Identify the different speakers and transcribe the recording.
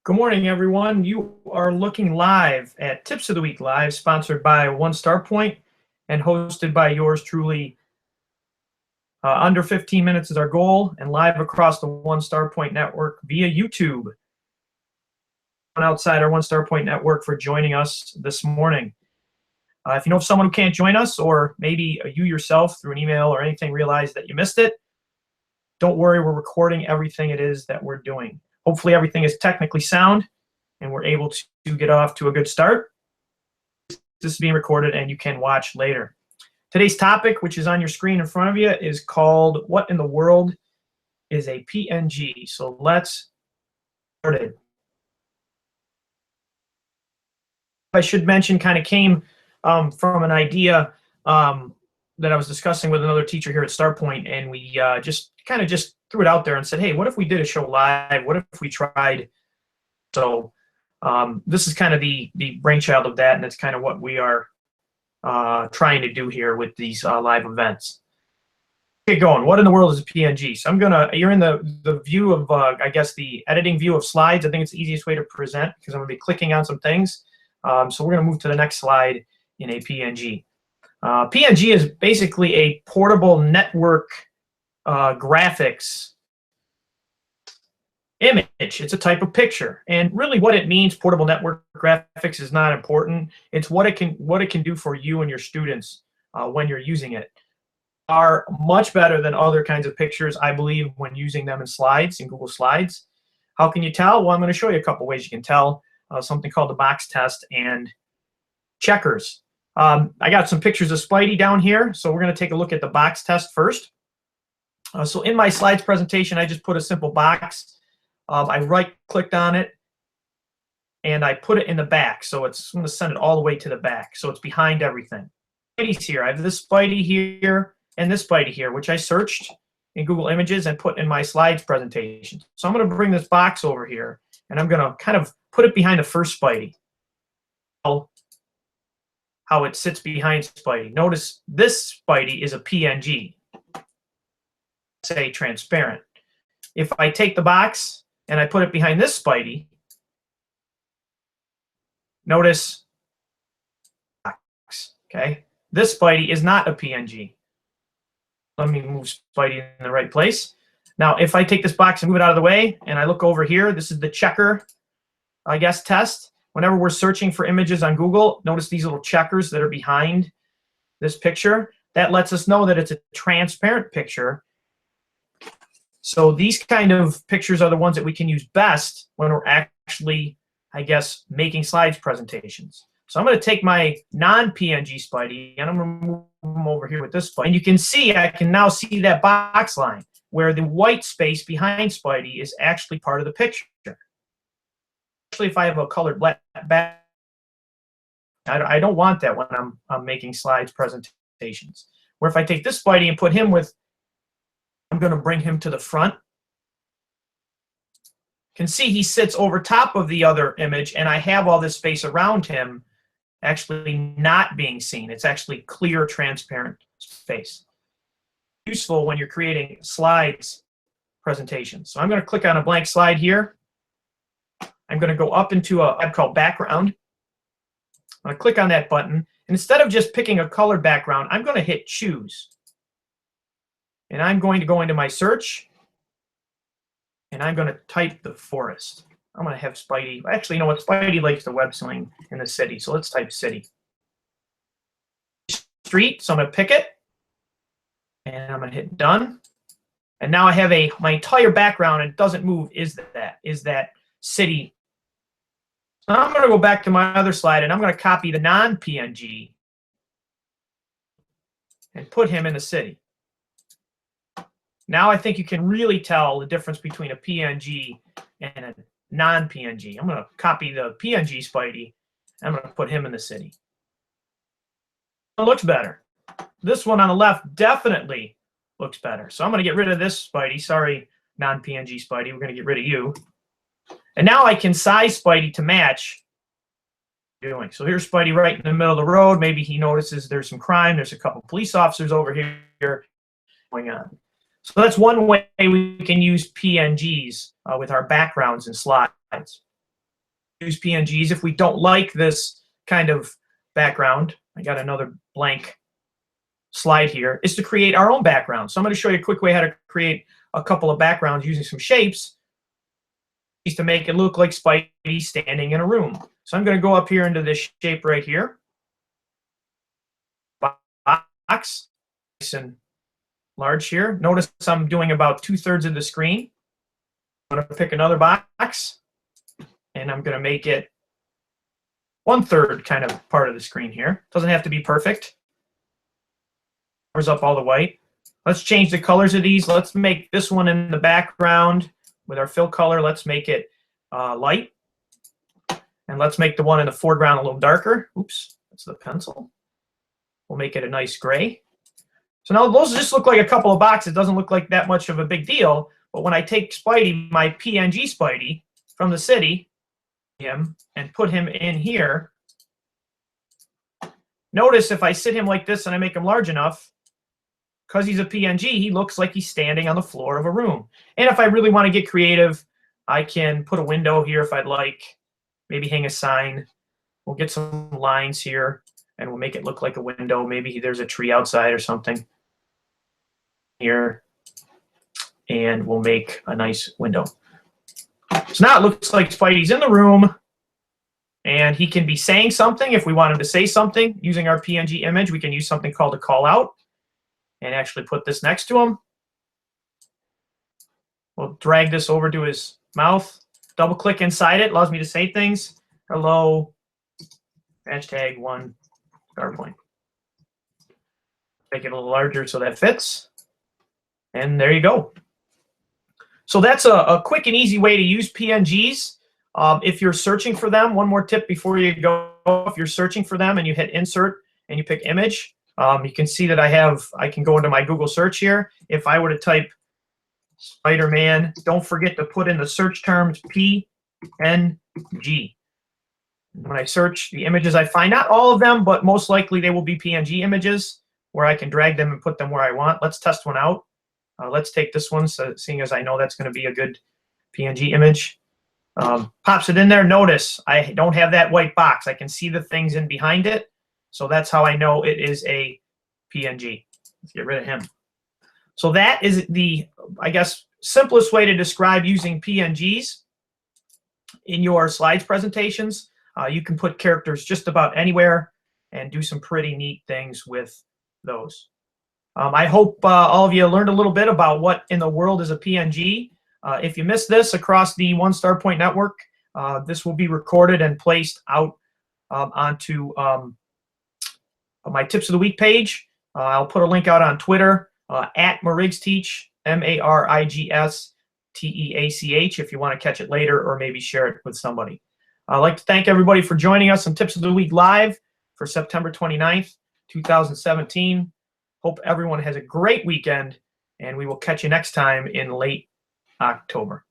Speaker 1: Good morning, everyone. You are looking live at Tips of the Week Live, sponsored by One Star Point and hosted by yours truly. Under 15 minutes is our goal, and live across the One Star Point network via YouTube. Outside our One Star Point network for joining us this morning. If you know of someone who can't join us, or maybe you yourself through an email or anything realized that you missed it, don't worry, we're recording everything it is that we're doing. Hopefully everything is technically sound and we're able to get off to a good start. This is being recorded and you can watch later. Today's topic, which is on your screen in front of you, is called What in the World is a PNG? So let's start it. I should mention kind of came from an idea that I was discussing with another teacher here at Starpoint, and we just threw it out there and said, hey, what if we did a show live? What if we tried? So this is kind of the brainchild of that, and it's kind of what we are trying to do here with these live events. Get going. What in the world is a PNG? So you're in the view of, I guess, the editing view of slides. I think it's the easiest way to present because I'm going to be clicking on some things. So we're going to move to the next slide in a PNG. PNG is basically a portable network graphics image. It's a type of picture, and really what it means, portable network graphics, is not important. It's what it can do for you and your students when you're using it. Are much better than other kinds of pictures, I believe, when using them in slides, in Google Slides. How can you tell? Well, I'm going to show you a couple ways you can tell. Something called the box test and checkers. I got some pictures of Spidey down here, so we're going to take a look at the box test first. So in my slides presentation, I just put a simple box. I right-clicked on it, and I put it in the back. So I'm going to send it all the way to the back, so it's behind everything. Spidey's here. I have this Spidey here and this Spidey here, which I searched in Google Images and put in my slides presentation. So I'm going to bring this box over here, and I'm going to kind of put it behind the first Spidey. How it sits behind Spidey. Notice this Spidey is a PNG. Say transparent. If I take the box and I put it behind this Spidey, notice box. Okay, this Spidey is not a PNG. Let me move Spidey in the right place. Now, if I take this box and move it out of the way, and I look over here, this is the checker, I guess, test. Whenever we're searching for images on Google, notice these little checkers that are behind this picture. That lets us know that it's a transparent picture. So these kind of pictures are the ones that we can use best when we're actually, I guess, making slides presentations. So I'm going to take my non-PNG Spidey, and I'm going to move them over here with this Spidey. And you can see, I can now see that box line where the white space behind Spidey is actually part of the picture. Especially if I have a colored black back, I don't want that when I'm making slides presentations. Where if I take this Spidey and put him with, I'm going to bring him to the front. You can see he sits over top of the other image, and I have all this space around him actually not being seen. It's actually clear, transparent space. Useful when you're creating slides presentations. So I'm going to click on a blank slide here. I'm going to go up into a tab called background. I'm going to click on that button. And instead of just picking a colored background, I'm going to hit choose. And I'm going to go into my search. And I'm going to type the forest. I'm going to have Spidey. Actually, you know what? Spidey likes the web swing in the city. So let's type city. Street. So I'm going to pick it. And I'm going to hit done. And now I have my entire background, and it doesn't move, is that city. Now I'm going to go back to my other slide, and I'm going to copy the non-PNG and put him in the city. Now I think you can really tell the difference between a PNG and a non-PNG. I'm going to copy the PNG Spidey, and I'm going to put him in the city. It looks better. This one on the left definitely looks better. So I'm going to get rid of this Spidey. Sorry, non-PNG Spidey. We're going to get rid of you. And now I can size Spidey to match what I'm doing. So here's Spidey right in the middle of the road. Maybe he notices there's some crime. There's a couple police officers over here going on. So that's one way we can use PNGs with our backgrounds and slides. use PNGs if we don't like this kind of background. I got another blank slide here, is to create our own background. So I'm going to show you a quick way how to create a couple of backgrounds using some shapes to make it look like Spidey standing in a room. So I'm going to go up here into this shape right here. Box, nice and large here. Notice I'm doing about 2/3 of the screen. I'm going to pick another box, and I'm going to make it 1/3 kind of part of the screen here. Doesn't have to be perfect. Covers up all the white. Let's change the colors of these. Let's make this one in the background with our fill color. Let's make it light. And let's make the one in the foreground a little darker. Oops, that's the pencil. We'll make it a nice gray. So now those just look like a couple of boxes. It doesn't look like that much of a big deal. But when I take Spidey, my PNG Spidey from the city, and put him in here, notice if I sit him like this and I make him large enough, because he's a PNG, he looks like he's standing on the floor of a room. And if I really want to get creative, I can put a window here if I'd like, maybe hang a sign. We'll get some lines here, and we'll make it look like a window. Maybe there's a tree outside or something here, and we'll make a nice window. So now it looks like Spidey's in the room, and he can be saying something. If we want him to say something using our PNG image, we can use something called a call out and actually put this next to him. We'll drag this over to his mouth, double click inside it, allows me to say things. Hello, #1 PowerPoint. Make it a little larger so that fits. And there you go. So that's a quick and easy way to use PNGs. If you're searching for them, one more tip before you go, if you're searching for them and you hit insert and you pick image, you can see that I can go into my Google search here. If I were to type Spider-Man, don't forget to put in the search terms PNG. When I search the images I find, not all of them, but most likely they will be PNG images where I can drag them and put them where I want. Let's test one out. Let's take this one, so seeing as I know that's going to be a good PNG image. Pops it in there. Notice I don't have that white box. I can see the things in behind it. So that's how I know it is a PNG. Let's get rid of him. So that is the, I guess, simplest way to describe using PNGs in your slides presentations. You can put characters just about anywhere and do some pretty neat things with those. I hope all of you learned a little bit about what in the world is a PNG. If you missed this across the One Star Point Network, this will be recorded and placed out onto my Tips of the Week page. I'll put a link out on Twitter, at MarigSteach, MarigSteach, if you want to catch it later or maybe share it with somebody. I'd like to thank everybody for joining us on Tips of the Week Live for September 29th, 2017. Hope everyone has a great weekend, and we will catch you next time in late October.